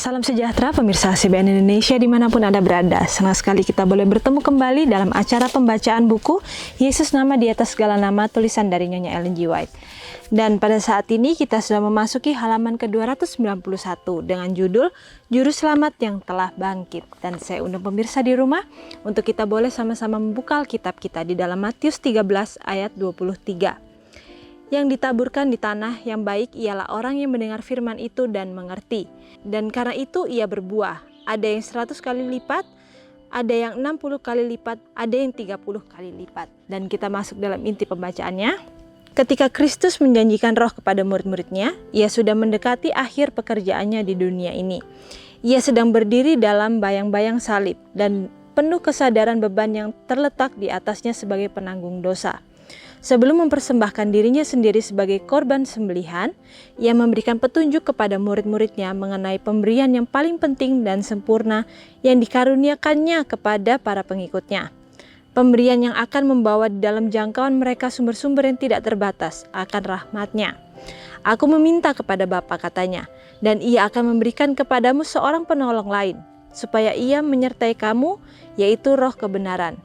Salam sejahtera pemirsa CBN Indonesia dimanapun Anda berada. Senang sekali kita boleh bertemu kembali dalam acara pembacaan buku Yesus Nama di Atas Segala Nama, tulisan dari Nyonya Ellen G. White. Dan pada saat ini kita sudah memasuki halaman ke-291 dengan judul Juru Selamat yang Telah Bangkit. Dan saya undang pemirsa di rumah untuk kita boleh sama-sama membuka Alkitab kita di dalam Matius 13 ayat 23. Yang ditaburkan di tanah yang baik ialah orang yang mendengar firman itu dan mengerti. Dan karena itu ia berbuah. Ada yang 100 kali lipat, ada yang 60 kali lipat, ada yang 30 kali lipat. Dan kita masuk dalam inti pembacaannya. Ketika Kristus menjanjikan roh kepada murid-muridnya, ia sudah mendekati akhir pekerjaannya di dunia ini. Ia sedang berdiri dalam bayang-bayang salib dan penuh kesadaran beban yang terletak di atasnya sebagai penanggung dosa. Sebelum mempersembahkan dirinya sendiri sebagai korban sembelihan, ia memberikan petunjuk kepada murid-muridnya mengenai pemberian yang paling penting dan sempurna yang dikaruniakannya kepada para pengikutnya. Pemberian yang akan membawa di dalam jangkauan mereka sumber-sumber yang tidak terbatas akan rahmat-Nya. Aku meminta kepada Bapa, katanya, dan ia akan memberikan kepadamu seorang penolong lain, supaya ia menyertai kamu, yaitu roh kebenaran.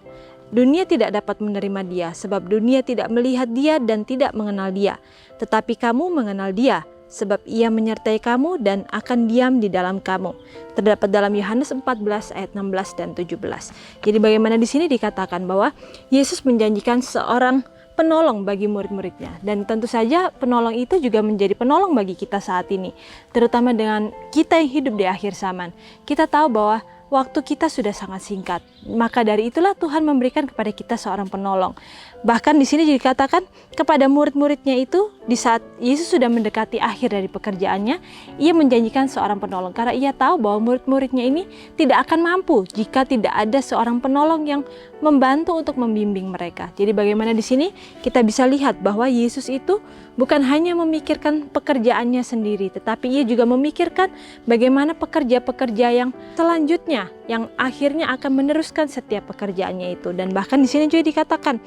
Dunia tidak dapat menerima dia, sebab dunia tidak melihat dia dan tidak mengenal dia. Tetapi kamu mengenal dia, sebab ia menyertai kamu dan akan diam di dalam kamu. Terdapat dalam Yohanes 14 ayat 16 dan 17. Jadi bagaimana di sini dikatakan bahwa Yesus menjanjikan seorang penolong bagi murid-muridnya. Dan tentu saja penolong itu juga menjadi penolong bagi kita saat ini. Terutama dengan kita yang hidup di akhir zaman. Kita tahu bahwa waktu kita sudah sangat singkat. Maka dari itulah Tuhan memberikan kepada kita seorang penolong. Bahkan di sini dikatakan kepada murid-muridnya itu, di saat Yesus sudah mendekati akhir dari pekerjaannya, ia menjanjikan seorang penolong. Karena ia tahu bahwa murid-muridnya ini tidak akan mampu jika tidak ada seorang penolong yang membantu untuk membimbing mereka. Jadi bagaimana di sini kita bisa lihat bahwa Yesus itu bukan hanya memikirkan pekerjaannya sendiri, tetapi ia juga memikirkan bagaimana pekerja-pekerja yang selanjutnya, yang akhirnya akan meneruskan setiap pekerjaannya itu. Dan bahkan di sini juga dikatakan,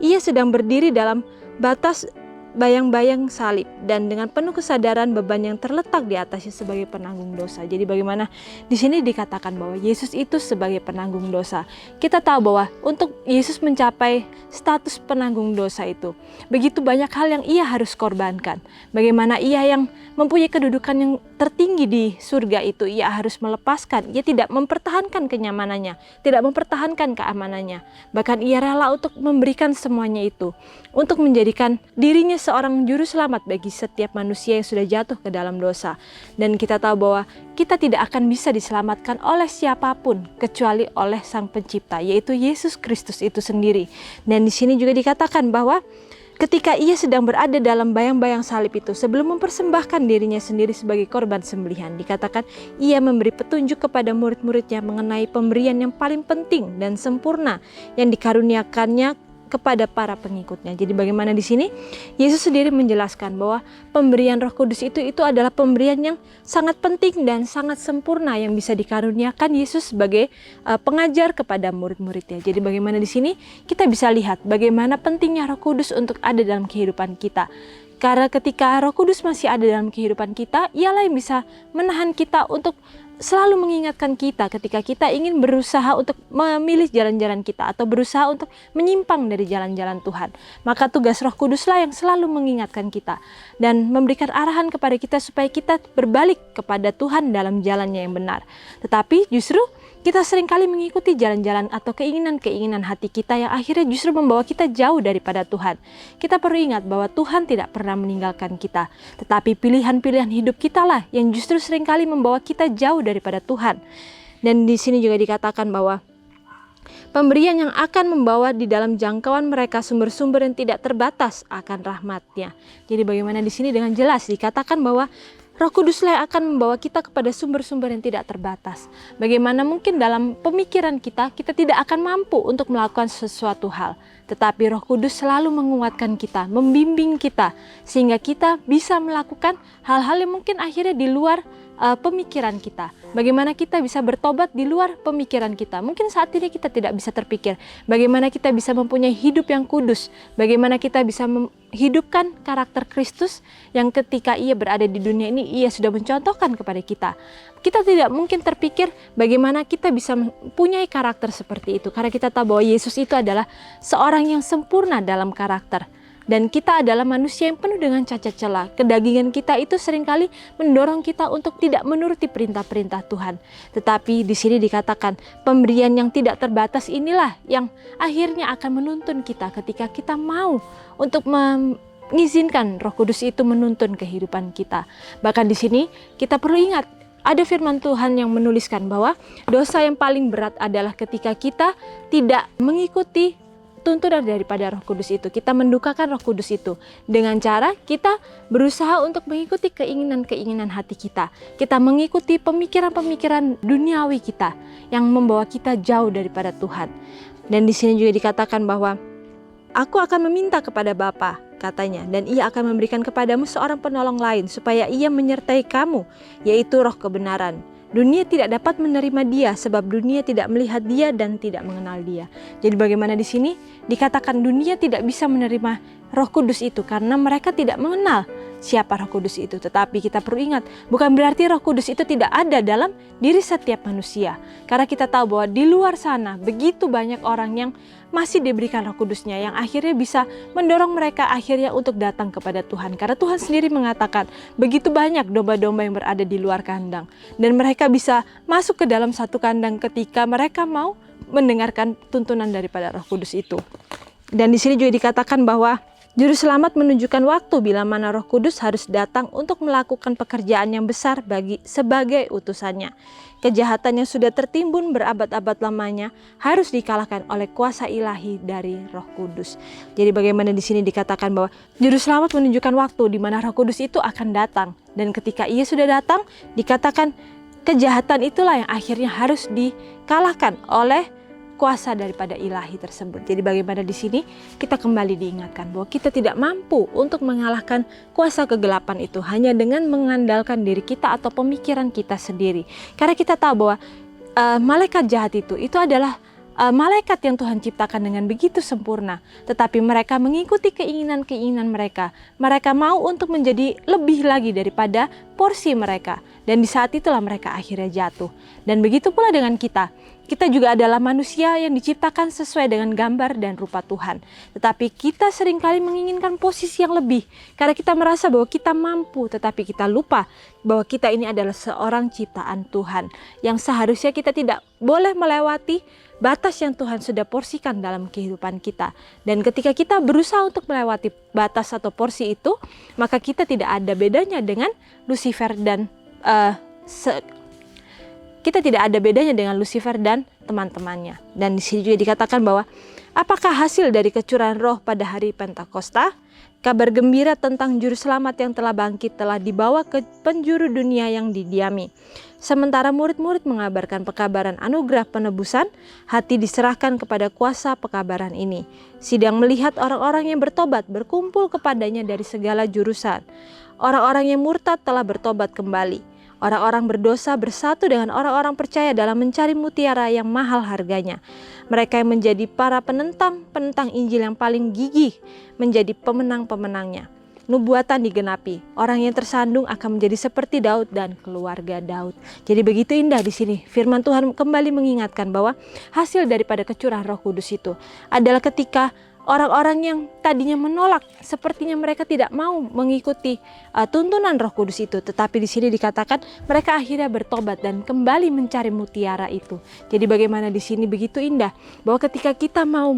ia sedang berdiri dalam batas bayang-bayang salib dan dengan penuh kesadaran beban yang terletak di atasnya sebagai penanggung dosa. Jadi bagaimana di sini dikatakan bahwa Yesus itu sebagai penanggung dosa. Kita tahu bahwa untuk Yesus mencapai status penanggung dosa itu, begitu banyak hal yang ia harus korbankan. Bagaimana ia yang mempunyai kedudukan yang tertinggi di surga itu, ia harus melepaskan. Ia tidak mempertahankan kenyamanannya, tidak mempertahankan keamanannya. Bahkan ia rela untuk memberikan semuanya itu, untuk menjadikan dirinya seorang juru selamat bagi setiap manusia yang sudah jatuh ke dalam dosa. Dan kita tahu bahwa kita tidak akan bisa diselamatkan oleh siapapun kecuali oleh Sang Pencipta, yaitu Yesus Kristus itu sendiri. Dan di sini juga dikatakan bahwa ketika ia sedang berada dalam bayang-bayang salib itu, sebelum mempersembahkan dirinya sendiri sebagai korban sembelihan, dikatakan ia memberi petunjuk kepada murid-muridnya mengenai pemberian yang paling penting dan sempurna yang dikaruniakannya kepada para pengikutnya. Jadi bagaimana di sini Yesus sendiri menjelaskan bahwa pemberian Roh Kudus itu adalah pemberian yang sangat penting dan sangat sempurna yang bisa dikaruniakan Yesus sebagai pengajar kepada murid-muridnya. Jadi bagaimana di sini kita bisa lihat bagaimana pentingnya Roh Kudus untuk ada dalam kehidupan kita. Karena ketika Roh Kudus masih ada dalam kehidupan kita, ialah yang bisa menahan kita untuk selalu mengingatkan kita ketika kita ingin berusaha untuk memilih jalan-jalan kita atau berusaha untuk menyimpang dari jalan-jalan Tuhan. Maka tugas Roh Kuduslah yang selalu mengingatkan kita dan memberikan arahan kepada kita supaya kita berbalik kepada Tuhan dalam jalannya yang benar. Tetapi justru kita seringkali mengikuti jalan-jalan atau keinginan-keinginan hati kita yang akhirnya justru membawa kita jauh daripada Tuhan. Kita perlu ingat bahwa Tuhan tidak pernah meninggalkan kita, tetapi pilihan-pilihan hidup kita lah yang justru seringkali membawa kita jauh daripada Tuhan. Dan di sini juga dikatakan bahwa pemberian yang akan membawa di dalam jangkauan mereka sumber-sumber yang tidak terbatas akan rahmat-Nya. Jadi bagaimana di sini dengan jelas dikatakan bahwa Roh Kuduslah yang akan membawa kita kepada sumber-sumber yang tidak terbatas. Bagaimana mungkin dalam pemikiran kita tidak akan mampu untuk melakukan sesuatu hal. Tetapi Roh Kudus selalu menguatkan kita, membimbing kita, sehingga kita bisa melakukan hal-hal yang mungkin akhirnya di luar pemikiran kita. Bagaimana kita bisa bertobat di luar pemikiran kita. Mungkin saat ini kita tidak bisa terpikir bagaimana kita bisa mempunyai hidup yang kudus, bagaimana kita bisa menghidupkan karakter Kristus yang ketika ia berada di dunia ini, ia sudah mencontohkan kepada kita. Kita tidak mungkin terpikir bagaimana kita bisa mempunyai karakter seperti itu, karena kita tahu bahwa Yesus itu adalah seorang yang sempurna dalam karakter. Dan kita adalah manusia yang penuh dengan cacat celah. Kedagingan kita itu seringkali mendorong kita untuk tidak menuruti perintah-perintah Tuhan. Tetapi di sini dikatakan pemberian yang tidak terbatas inilah yang akhirnya akan menuntun kita ketika kita mau untuk mengizinkan Roh Kudus itu menuntun kehidupan kita. Bahkan di sini kita perlu ingat, ada firman Tuhan yang menuliskan bahwa dosa yang paling berat adalah ketika kita tidak mengikuti tuntunan daripada Roh Kudus itu. Kita mendukakan Roh Kudus itu dengan cara kita berusaha untuk mengikuti keinginan-keinginan hati kita. Kita mengikuti pemikiran-pemikiran duniawi kita yang membawa kita jauh daripada Tuhan. Dan di sini juga dikatakan bahwa aku akan meminta kepada Bapa, katanya, dan ia akan memberikan kepadamu seorang penolong lain supaya ia menyertai kamu, yaitu Roh kebenaran. Dunia tidak dapat menerima dia sebab dunia tidak melihat dia dan tidak mengenal dia. Jadi bagaimana di sini dikatakan dunia tidak bisa menerima Roh Kudus itu karena mereka tidak mengenal siapa Roh Kudus itu. Tetapi kita perlu ingat, bukan berarti Roh Kudus itu tidak ada dalam diri setiap manusia. Karena kita tahu bahwa di luar sana begitu banyak orang yang masih diberikan Roh Kudusnya, yang akhirnya bisa mendorong mereka akhirnya untuk datang kepada Tuhan. Karena Tuhan sendiri mengatakan begitu banyak domba-domba yang berada di luar kandang, dan mereka bisa masuk ke dalam satu kandang ketika mereka mau mendengarkan tuntunan daripada Roh Kudus itu. Dan di sini juga dikatakan bahwa Juru Selamat menunjukkan waktu bila mana Roh Kudus harus datang untuk melakukan pekerjaan yang besar sebagai utusannya. Kejahatan yang sudah tertimbun berabad-abad lamanya harus dikalahkan oleh kuasa ilahi dari Roh Kudus. Jadi bagaimana di sini dikatakan bahwa Juru Selamat menunjukkan waktu di mana Roh Kudus itu akan datang, dan ketika ia sudah datang, dikatakan kejahatan itulah yang akhirnya harus dikalahkan oleh kuasa daripada ilahi tersebut. Jadi bagaimana di sini kita kembali diingatkan bahwa kita tidak mampu untuk mengalahkan kuasa kegelapan itu hanya dengan mengandalkan diri kita atau pemikiran kita sendiri. Karena kita tahu bahwa malaikat jahat itu adalah malaikat yang Tuhan ciptakan dengan begitu sempurna, tetapi mereka mengikuti keinginan-keinginan mereka. Mereka mau untuk menjadi lebih lagi daripada porsi mereka, dan di saat itulah mereka akhirnya jatuh. Dan begitu pula dengan kita. Kita juga adalah manusia yang diciptakan sesuai dengan gambar dan rupa Tuhan. Tetapi kita seringkali menginginkan posisi yang lebih. Karena kita merasa bahwa kita mampu, tetapi kita lupa bahwa kita ini adalah seorang ciptaan Tuhan. Yang seharusnya kita tidak boleh melewati batas yang Tuhan sudah porsikan dalam kehidupan kita. Dan ketika kita berusaha untuk melewati batas atau porsi itu, maka kita tidak ada bedanya dengan Lucifer dan teman-temannya. Dan di sini juga dikatakan bahwa apakah hasil dari kecurahan roh pada hari Pentakosta? Kabar gembira tentang Juru Selamat yang telah bangkit telah dibawa ke penjuru dunia yang didiami. Sementara murid-murid mengabarkan pekabaran anugerah penebusan, hati diserahkan kepada kuasa pekabaran ini. Sidang melihat orang-orang yang bertobat berkumpul kepadanya dari segala jurusan. Orang-orang yang murtad telah bertobat kembali. Orang-orang berdosa bersatu dengan orang-orang percaya dalam mencari mutiara yang mahal harganya. Mereka yang menjadi para penentang Injil yang paling gigih menjadi pemenang-pemenangnya. Nubuatan digenapi, orang yang tersandung akan menjadi seperti Daud dan keluarga Daud. Jadi begitu indah di sini. Firman Tuhan kembali mengingatkan bahwa hasil daripada kecurahan Roh Kudus itu adalah ketika orang-orang yang tadinya menolak, sepertinya mereka tidak mau mengikuti tuntunan Roh Kudus itu, tetapi di sini dikatakan mereka akhirnya bertobat dan kembali mencari mutiara itu. Jadi bagaimana di sini begitu indah bahwa ketika kita mau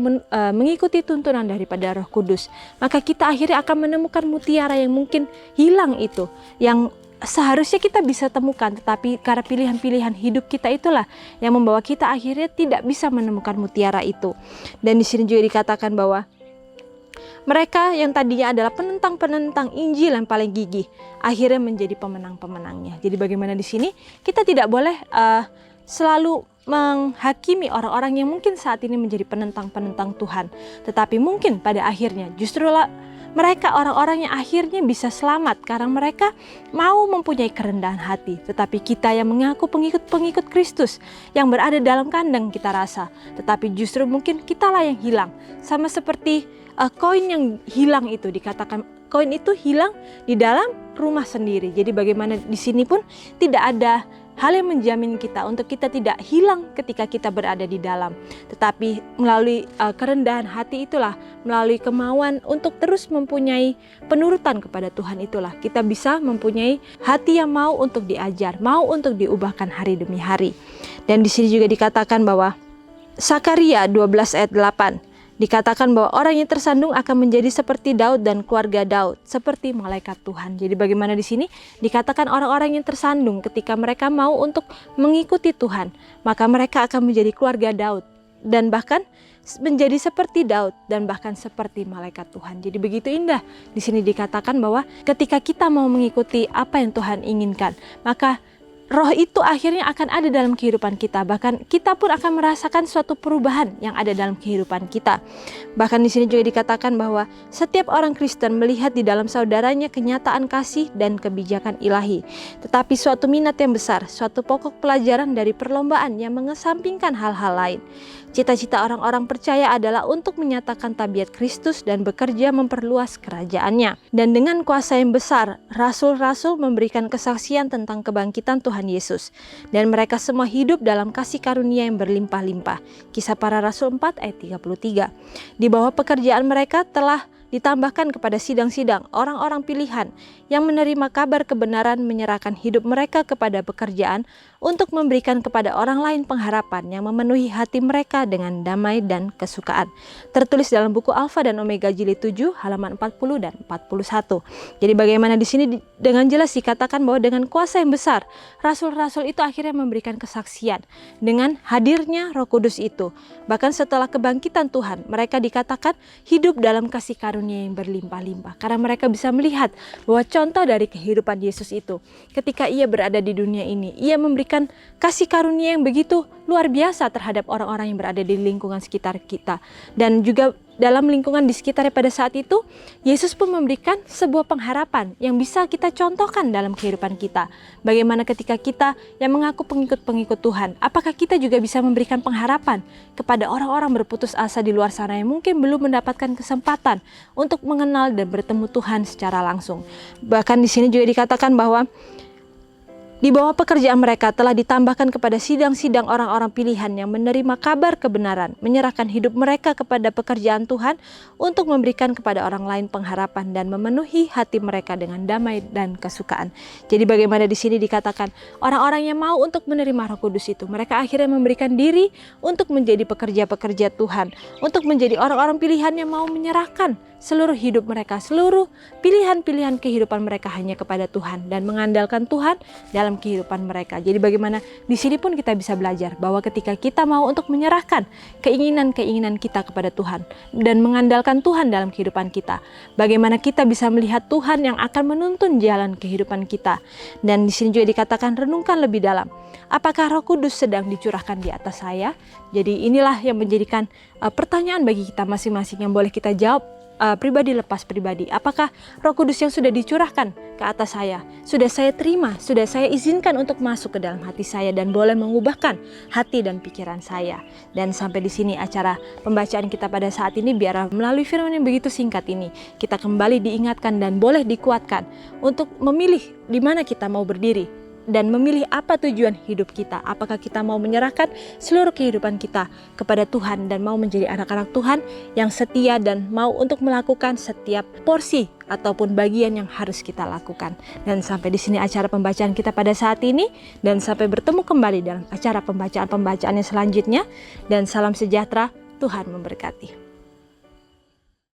mengikuti tuntunan daripada Roh Kudus, maka kita akhirnya akan menemukan mutiara yang mungkin hilang itu, yang seharusnya kita bisa temukan, tetapi karena pilihan-pilihan hidup kita itulah yang membawa kita akhirnya tidak bisa menemukan mutiara itu. Dan di sini juga dikatakan bahwa mereka yang tadinya adalah penentang-penentang Injil yang paling gigih akhirnya menjadi pemenang-pemenangnya. Jadi bagaimana di sini kita tidak boleh selalu menghakimi orang-orang yang mungkin saat ini menjadi penentang-penentang Tuhan, tetapi mungkin pada akhirnya justru Mereka orang-orang yang akhirnya bisa selamat karena mereka mau mempunyai kerendahan hati. Tetapi kita yang mengaku pengikut-pengikut Kristus yang berada dalam kandang kita rasa, tetapi justru mungkin kitalah yang hilang. Sama seperti koin yang hilang itu, dikatakan koin itu hilang di dalam rumah sendiri. Jadi bagaimana di sini pun tidak ada hal yang menjamin kita untuk kita tidak hilang ketika kita berada di dalam. Tetapi melalui kerendahan hati itulah, melalui kemauan untuk terus mempunyai penurutan kepada Tuhan itulah, kita bisa mempunyai hati yang mau untuk diajar, mau untuk diubahkan hari demi hari. Dan di sini juga dikatakan bahwa Sakaria 12 ayat 8 dikatakan bahwa orang yang tersandung akan menjadi seperti Daud dan keluarga Daud, seperti malaikat Tuhan. Jadi bagaimana di sini dikatakan orang-orang yang tersandung ketika mereka mau untuk mengikuti Tuhan, maka mereka akan menjadi keluarga Daud dan bahkan menjadi seperti Daud dan bahkan seperti malaikat Tuhan. Jadi begitu indah di sini dikatakan bahwa ketika kita mau mengikuti apa yang Tuhan inginkan, maka Roh itu akhirnya akan ada dalam kehidupan kita. Bahkan kita pun akan merasakan suatu perubahan yang ada dalam kehidupan kita. Bahkan di sini juga dikatakan bahwa setiap orang Kristen melihat di dalam saudaranya kenyataan kasih dan kebijakan ilahi. Tetapi suatu minat yang besar, suatu pokok pelajaran dari perlombaan yang mengesampingkan hal-hal lain. Cita-cita orang-orang percaya adalah untuk menyatakan tabiat Kristus dan bekerja memperluas kerajaannya. Dan dengan kuasa yang besar, rasul-rasul memberikan kesaksian tentang kebangkitan Tuhan Yesus. Dan mereka semua hidup dalam kasih karunia yang berlimpah-limpah. Kisah Para Rasul 4 ayat 33. Di bawah pekerjaan mereka telah ditambahkan kepada sidang-sidang orang-orang pilihan yang menerima kabar kebenaran, menyerahkan hidup mereka kepada pekerjaan untuk memberikan kepada orang lain pengharapan yang memenuhi hati mereka dengan damai dan kesukaan. Tertulis dalam buku Alfa dan Omega jilid 7 halaman 40 dan 41. Jadi bagaimana di sini dengan jelas dikatakan bahwa dengan kuasa yang besar, rasul-rasul itu akhirnya memberikan kesaksian dengan hadirnya Roh Kudus itu. Bahkan setelah kebangkitan Tuhan, mereka dikatakan hidup dalam kasih karunia yang berlimpah-limpah. Karena mereka bisa melihat bahwa contoh dari kehidupan Yesus itu, ketika ia berada di dunia ini, ia memberikan kasih karunia yang begitu luar biasa terhadap orang-orang yang berada di lingkungan sekitar kita. Dan juga dalam lingkungan di sekitarnya pada saat itu, Yesus pun memberikan sebuah pengharapan yang bisa kita contohkan dalam kehidupan kita. Bagaimana ketika kita yang mengaku pengikut-pengikut Tuhan, apakah kita juga bisa memberikan pengharapan kepada orang-orang berputus asa di luar sana yang mungkin belum mendapatkan kesempatan untuk mengenal dan bertemu Tuhan secara langsung. Bahkan di sini juga dikatakan bahwa di bawah pekerjaan mereka telah ditambahkan kepada sidang-sidang orang-orang pilihan yang menerima kabar kebenaran, menyerahkan hidup mereka kepada pekerjaan Tuhan untuk memberikan kepada orang lain pengharapan dan memenuhi hati mereka dengan damai dan kesukaan. Jadi bagaimana di sini dikatakan orang-orang yang mau untuk menerima Roh Kudus itu, mereka akhirnya memberikan diri untuk menjadi pekerja-pekerja Tuhan, untuk menjadi orang-orang pilihan yang mau menyerahkan seluruh hidup mereka, seluruh pilihan-pilihan kehidupan mereka hanya kepada Tuhan dan mengandalkan Tuhan dalam kehidupan mereka. Jadi bagaimana di sini pun kita bisa belajar bahwa ketika kita mau untuk menyerahkan keinginan-keinginan kita kepada Tuhan dan mengandalkan Tuhan dalam kehidupan kita, bagaimana kita bisa melihat Tuhan yang akan menuntun jalan kehidupan kita. Dan di sini juga dikatakan renungkan lebih dalam. Apakah Roh Kudus sedang dicurahkan di atas saya? Jadi inilah yang menjadikan pertanyaan bagi kita masing-masing yang boleh kita jawab pribadi lepas pribadi. Apakah Roh Kudus yang sudah dicurahkan ke atas saya sudah saya terima, sudah saya izinkan untuk masuk ke dalam hati saya dan boleh mengubahkan hati dan pikiran saya. Dan sampai di sini acara pembacaan kita pada saat ini, biar melalui firman yang begitu singkat ini kita kembali diingatkan dan boleh dikuatkan untuk memilih di mana kita mau berdiri dan memilih apa tujuan hidup kita. Apakah kita mau menyerahkan seluruh kehidupan kita kepada Tuhan dan mau menjadi anak-anak Tuhan yang setia dan mau untuk melakukan setiap porsi ataupun bagian yang harus kita lakukan. Dan sampai di sini acara pembacaan kita pada saat ini, dan sampai bertemu kembali dalam acara pembacaan-pembacaan yang selanjutnya. Dan salam sejahtera, Tuhan memberkati.